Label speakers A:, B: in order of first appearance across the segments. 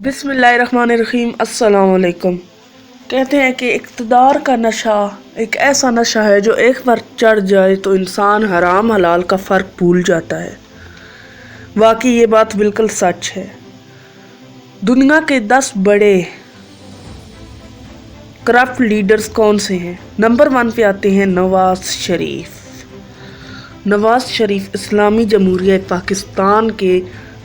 A: بسم اللہ الرحمن الرحیم۔ السلام علیکم۔ کہتے ہیں کہ اقتدار کا نشہ ایک ایسا نشہ ہے جو ایک بار چڑھ جائے تو انسان حرام حلال کا فرق بھول جاتا ہے۔ واقعی یہ بات بالکل سچ ہے۔ دنیا کے 10 بڑے کرپٹ لیڈرز کون سے ہیں؟ نمبر 1 پہ آتے ہیں نواز شریف۔ نواز شریف اسلامی جمہوریہ پاکستان کے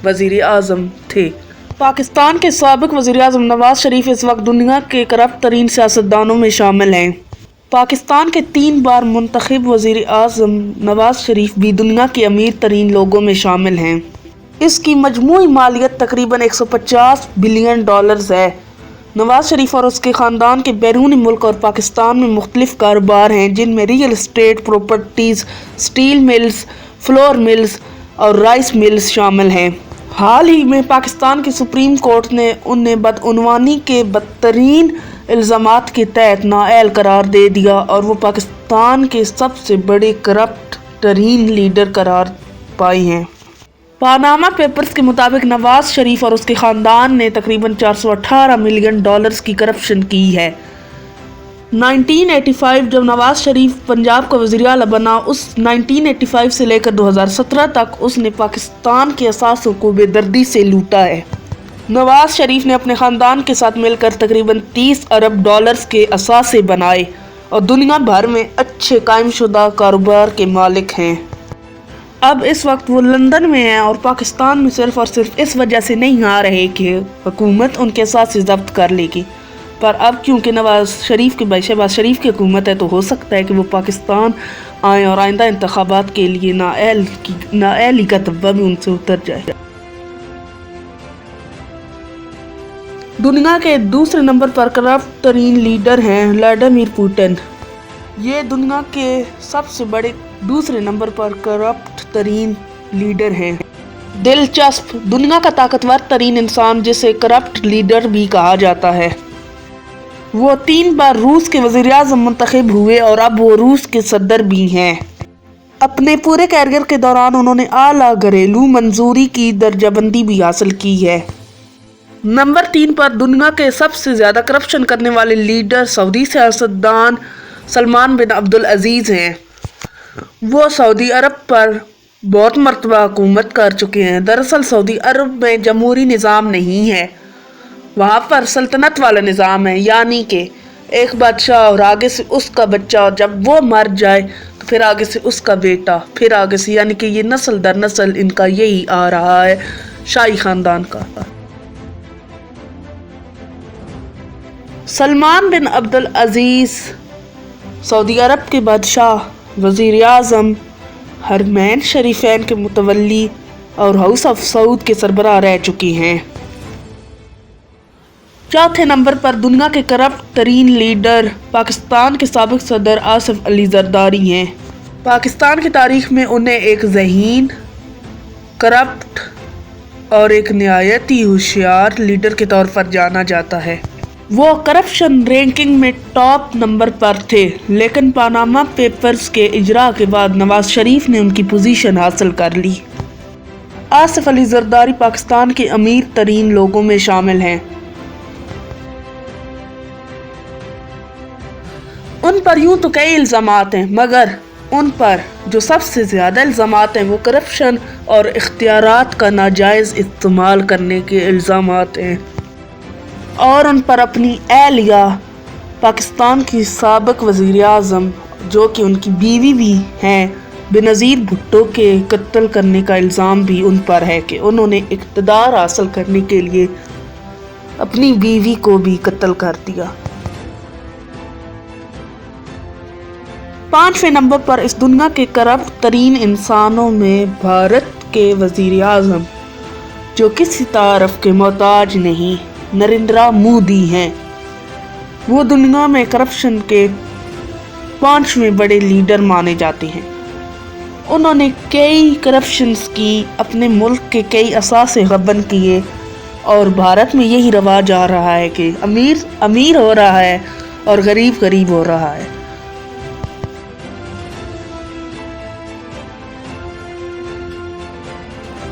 A: وزیر اعظم تھے۔ پاکستان کے سابق وزیر اعظم نواز شریف اس وقت دنیا کے کرپٹ ترین سیاستدانوں میں شامل ہیں۔ پاکستان کے 3 بار منتخب وزیر اعظم نواز شریف بھی دنیا کے امیر ترین لوگوں میں شامل ہیں۔ اس کی مجموعی مالیت تقریباً $150 بلین ہے۔ نواز شریف اور اس کے خاندان کے بیرون ملک اور پاکستان میں مختلف کاروبار ہیں، جن میں real estate, properties, steel mills, flour mills اور رائس ملز شامل ہیں۔ حال ہی میں پاکستان کی سپریم کورٹ نے انہیں بدعنوانی کے بدترین الزامات کے تحت نااہل قرار دے دیا اور وہ پاکستان کے سب سے بڑے کرپٹ ترین لیڈر قرار پائے ہیں۔ پاناما پیپرز کے مطابق نواز شریف اور اس کے خاندان نے تقریباً $418 ملین کی کرپشن کی ہے۔ 1985 جب نواز شریف پنجاب کا وزیر اعلیٰ بنا، اس 1985 سے لے کر 2017 تک اس نے پاکستان کے اثاثوں کو بے دردی سے لوٹا ہے۔ نواز شریف نے اپنے خاندان کے ساتھ مل کر تقریباً $30 ارب کے اثاثے بنائے اور دنیا بھر میں اچھے قائم شدہ کاروبار کے مالک ہیں۔ اب اس وقت وہ لندن میں ہیں اور پاکستان میں صرف اور صرف اس وجہ سے نہیں آ رہے کہ حکومت ان کے اثاثے ضبط کر لے گی، پر اب کیونکہ نواز شریف کے بھائی شہباز شریف کی حکومت ہے تو ہو سکتا ہے کہ وہ پاکستان آئیں اور آئندہ انتخابات کے لیے نااہلی کا دبا بھی ان سے اتر جائے۔ دنیا کے دوسرے نمبر پر کرپٹ ترین لیڈر ہیں ولاڈیمیر پوٹن۔ یہ دنیا کے سب سے بڑے دوسرے نمبر پر کرپٹ ترین لیڈر ہیں۔ دلچسپ، دنیا کا طاقتور ترین انسان جسے کرپٹ لیڈر بھی کہا جاتا ہے، وہ 3 بار روس کے وزیر اعظم منتخب ہوئے اور اب وہ روس کے صدر بھی ہیں۔ اپنے پورے کیریئر کے دوران انہوں نے اعلیٰ گھریلو منظوری کی درجہ بندی بھی حاصل کی ہے۔ نمبر 3 پر دنیا کے سب سے زیادہ کرپشن کرنے والے لیڈر سعودی سیاستدان سلمان بن عبدالعزیز ہیں۔ وہ سعودی عرب پر بہت مرتبہ حکومت کر چکے ہیں۔ دراصل سعودی عرب میں جمہوری نظام نہیں ہے، وہاں پر سلطنت والا نظام ہے، یعنی کہ ایک بادشاہ اور آگے سے اس کا بچہ، اور جب وہ مر جائے تو پھر آگے سے اس کا بیٹا، پھر آگے سے، یعنی کہ یہ نسل در نسل ان کا یہی آ رہا ہے، شاہی خاندان کا۔ سلمان بن عبدالعزیز سعودی عرب کے بادشاہ، وزیر اعظم، حرمین شریفین کے متولی اور ہاؤس آف سعود کے سربراہ رہ چکے ہیں۔ چوتھے نمبر پر دنیا کے کرپٹ ترین لیڈر پاکستان کے سابق صدر آصف علی زرداری ہیں۔ پاکستان کی تاریخ میں انہیں ایک ذہین، کرپٹ اور ایک نہایت ہی ہوشیار لیڈر کے طور پر جانا جاتا ہے۔ وہ کرپشن رینکنگ میں ٹاپ نمبر پر تھے، لیکن پاناما پیپرز کے اجراء کے بعد نواز شریف نے ان کی پوزیشن حاصل کر لی۔ آصف علی زرداری پاکستان کے امیر ترین لوگوں میں شامل ہیں۔ ان پر یوں تو کئی الزامات ہیں، مگر ان پر جو سب سے زیادہ الزامات ہیں وہ کرپشن اور اختیارات کا ناجائز استعمال کرنے کے الزامات ہیں، اور ان پر اپنی اہلیہ پاکستان کی سابق وزیر اعظم جو کہ ان کی بیوی بھی ہیں بینظیر بھٹو کے قتل کرنے کا الزام بھی ان پر ہے کہ انہوں نے اقتدار حاصل کرنے کے لیے اپنی بیوی کو بھی قتل کر دیا۔ 5ویں نمبر پر اس دنیا کے کرپٹ ترین انسانوں میں بھارت کے وزیر اعظم جو کسی تعارف کے محتاج نہیں، نریندرا مودی ہیں۔ وہ دنیا میں کرپشن کے 5ویں بڑے لیڈر مانے جاتے ہیں۔ انہوں نے کئی کرپشنز کی، اپنے ملک کے کئی اثاثے غبن کیے، اور بھارت میں یہی رواج آ رہا ہے کہ امیر امیر ہو رہا ہے اور غریب غریب ہو رہا ہے۔